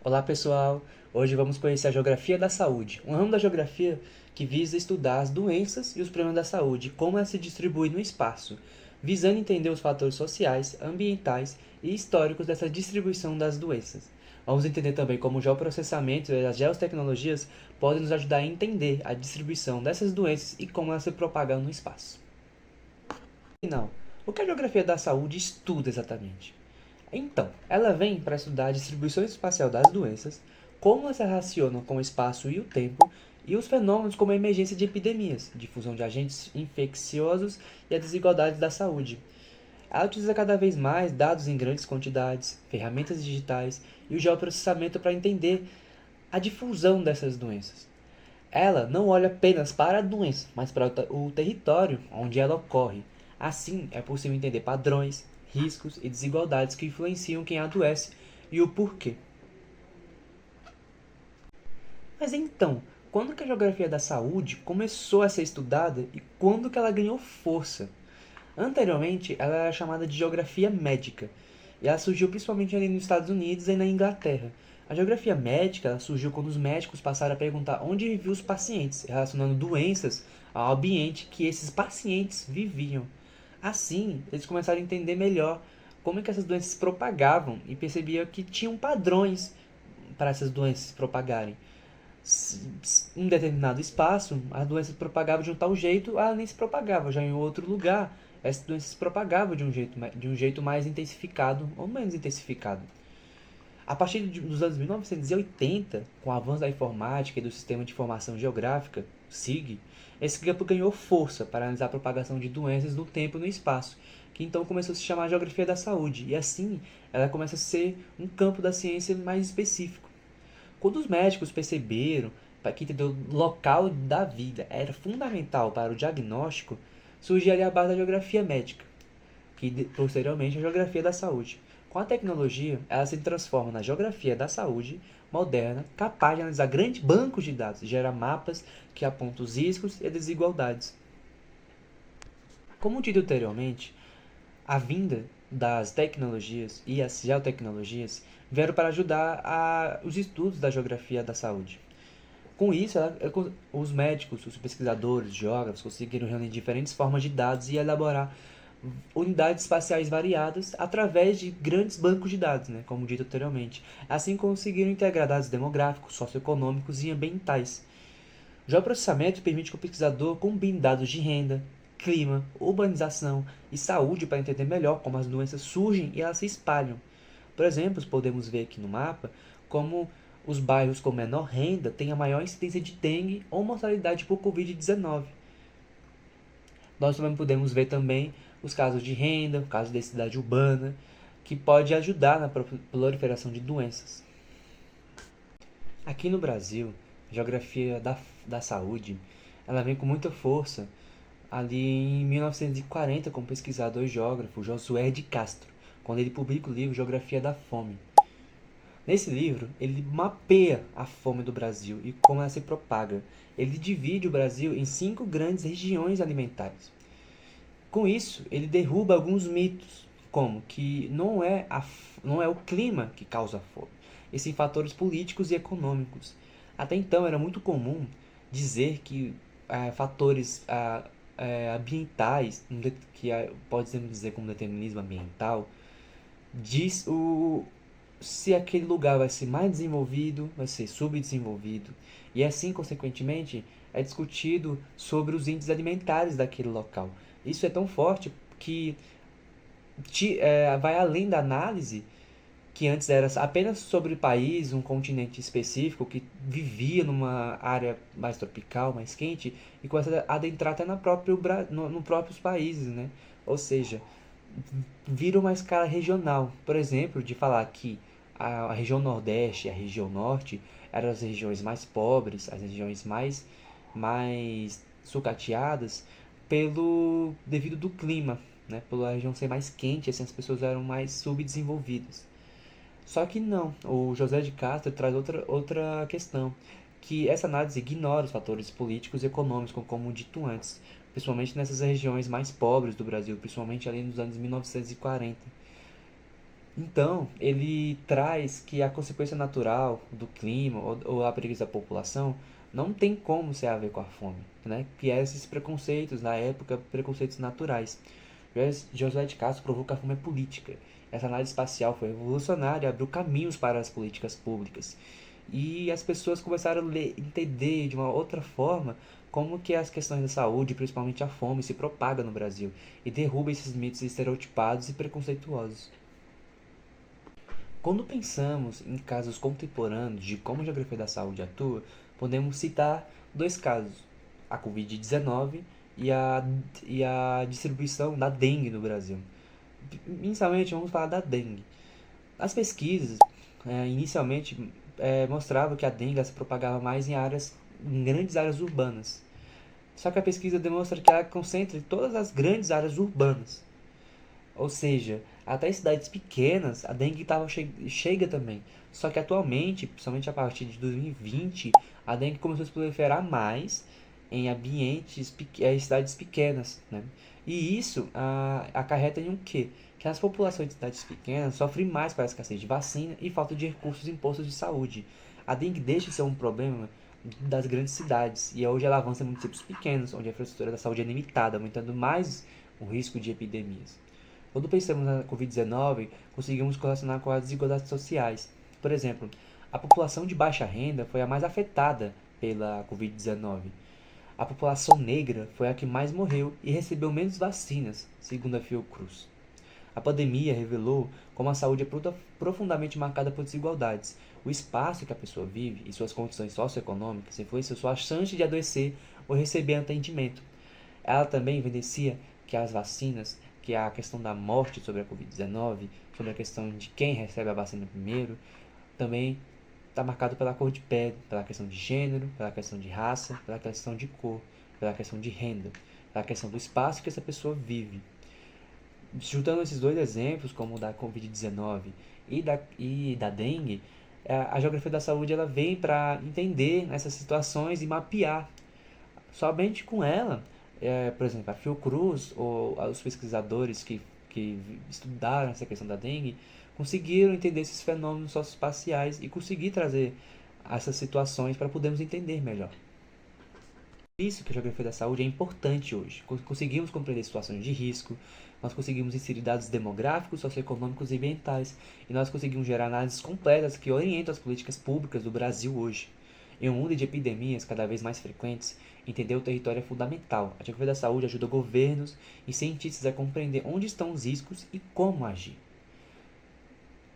Olá pessoal, hoje vamos conhecer a Geografia da Saúde, um ramo da geografia que visa estudar as doenças e os problemas da saúde e como elas se distribuem no espaço, visando entender os fatores sociais, ambientais e históricos dessa distribuição das doenças. Vamos entender também como o geoprocessamento e as geotecnologias podem nos ajudar a entender a distribuição dessas doenças e como elas se propagam no espaço. Afinal, o que a Geografia da Saúde estuda exatamente? Então, ela vem para estudar a distribuição espacial das doenças, como elas se relacionam com o espaço e o tempo, e os fenômenos como a emergência de epidemias, difusão de agentes infecciosos e a desigualdade da saúde. Ela utiliza cada vez mais dados em grandes quantidades, ferramentas digitais e o geoprocessamento para entender a difusão dessas doenças. Ela não olha apenas para a doença, mas para o território onde ela ocorre. Assim, é possível entender padrões, riscos e desigualdades que influenciam quem adoece e o porquê. Mas então, quando que a geografia da saúde começou a ser estudada e quando que ela ganhou força? Anteriormente, ela era chamada de geografia médica, e ela surgiu principalmente ali nos Estados Unidos e na Inglaterra. A geografia médica ela surgiu quando os médicos passaram a perguntar onde viviam os pacientes, relacionando doenças ao ambiente que esses pacientes viviam. Assim, eles começaram a entender melhor como é que essas doenças se propagavam e percebiam que tinham padrões para essas doenças se propagarem. Em um determinado espaço, a doença se propagava de um tal jeito, ela nem se propagava. Já em outro lugar, essa doença se propagava de um jeito mais intensificado ou menos intensificado. A partir dos anos 1980, com o avanço da informática e do Sistema de Informação Geográfica, SIG, esse campo ganhou força para analisar a propagação de doenças no tempo e no espaço, que então começou a se chamar Geografia da Saúde, e assim ela começa a ser um campo da ciência mais específico. Quando os médicos perceberam que entender o local da vida era fundamental para o diagnóstico, surgiu ali a base da geografia médica, que posteriormente é a geografia da saúde. Com a tecnologia, ela se transforma na geografia da saúde moderna, capaz de analisar grandes bancos de dados e gerar mapas que apontam os riscos e as desigualdades. Como dito anteriormente, a vinda das tecnologias e as geotecnologias vieram para ajudar os estudos da geografia da saúde. Com isso, os médicos, os pesquisadores, geógrafos conseguiram reunir diferentes formas de dados e elaborar unidades espaciais variadas através de grandes bancos de dados, né, como dito anteriormente. Assim conseguiram integrar dados demográficos, socioeconômicos e ambientais. O geoprocessamento permite que o pesquisador combine dados de renda, clima, urbanização e saúde para entender melhor como as doenças surgem e elas se espalham. Por exemplo, podemos ver aqui no mapa como os bairros com menor renda têm a maior incidência de dengue ou mortalidade por Covid-19. Nós também podemos ver também os casos de renda, o caso de cidade urbana, que pode ajudar na proliferação de doenças. Aqui no Brasil, a geografia da saúde, ela vem com muita força ali em 1940 com o pesquisador e geógrafo Josué de Castro, quando ele publica o livro Geografia da Fome. Nesse livro, ele mapeia a fome do Brasil e como ela se propaga. Ele divide o Brasil em 5 grandes regiões alimentares. Com isso, ele derruba alguns mitos, como que não é o clima que causa a fome, e sim fatores políticos e econômicos. Até então era muito comum dizer que fatores ambientais, que pode-se dizer como determinismo ambiental, diz se aquele lugar vai ser mais desenvolvido, vai ser subdesenvolvido. E assim, consequentemente, é discutido sobre os índices alimentares daquele local. Isso é tão forte que vai além da análise que antes era apenas sobre o país, um continente específico que vivia numa área mais tropical, mais quente, e começa a adentrar até no próprios países, né? Ou seja, vira uma escala regional. Por exemplo, de falar que a região Nordeste e a região Norte eram as regiões mais pobres, as regiões mais sucateadas devido do clima, né? Pela região ser mais quente, assim as pessoas eram mais subdesenvolvidas. Só que não, o José de Castro traz outra questão, que essa análise ignora os fatores políticos e econômicos, como dito antes, principalmente nessas regiões mais pobres do Brasil, principalmente ali nos anos 1940. Então, ele traz que a consequência natural do clima ou a preguiça da população não tem como ser a ver com a fome, né? Que eram esses preconceitos, na época, preconceitos naturais. José de Castro provou que a fome é política. Essa análise espacial foi revolucionária, abriu caminhos para as políticas públicas. E as pessoas começaram a entender de uma outra forma como que as questões da saúde, principalmente a fome, se propaga no Brasil e derruba esses mitos estereotipados e preconceituosos. Quando pensamos em casos contemporâneos de como a geografia da saúde atua, podemos citar dois casos: a Covid-19 e a distribuição da dengue no Brasil. Inicialmente, vamos falar da dengue. As pesquisas, inicialmente, mostravam que a dengue se propagava mais em grandes áreas urbanas. Só que a pesquisa demonstra que ela concentra em todas as grandes áreas urbanas. Ou seja, até em cidades pequenas a dengue chega também. Só que atualmente, principalmente a partir de 2020, a dengue começou a se proliferar mais em cidades pequenas, né? E isso acarreta em um quê? Que as populações de cidades pequenas sofrem mais com a escassez de vacina e falta de recursos em postos de saúde. A dengue deixa de ser um problema das grandes cidades e hoje ela avança em municípios pequenos, onde a infraestrutura da saúde é limitada, aumentando mais o risco de epidemias. Quando pensamos na Covid-19, conseguimos correlacionar com as desigualdades sociais. Por exemplo, a população de baixa renda foi a mais afetada pela Covid-19. A população negra foi a que mais morreu e recebeu menos vacinas, segundo a Fiocruz. A pandemia revelou como a saúde é profundamente marcada por desigualdades. O espaço que a pessoa vive e suas condições socioeconômicas influenciam sua chance de adoecer ou receber atendimento. Ela também evidencia que as vacinas, que a questão da morte sobre a Covid-19, sobre a questão de quem recebe a vacina primeiro, também está marcado pela cor de pele, pela questão de gênero, pela questão de raça, pela questão de cor, pela questão de renda, pela questão do espaço que essa pessoa vive. Juntando esses dois exemplos, como o da Covid-19 e da dengue, a geografia da saúde ela vem para entender essas situações e mapear. Somente com ela, por exemplo, a Fiocruz ou os pesquisadores que estudaram essa questão da dengue conseguiram entender esses fenômenos socioespaciais e conseguir trazer essas situações para podermos entender melhor. Por isso que a geografia da saúde é importante hoje. Conseguimos compreender situações de risco, nós conseguimos inserir dados demográficos, socioeconômicos e ambientais, e nós conseguimos gerar análises completas que orientam as políticas públicas do Brasil hoje. Em um mundo de epidemias cada vez mais frequentes, entender o território é fundamental. A geografia da saúde ajuda governos e cientistas a compreender onde estão os riscos e como agir.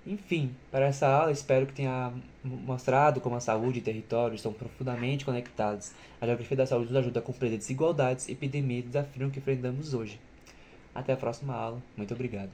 Enfim, para essa aula espero que tenha mostrado como a saúde e território estão profundamente conectados. A geografia da saúde nos ajuda a compreender desigualdades, epidemias e desafios que enfrentamos hoje. Até a próxima aula. Muito obrigado.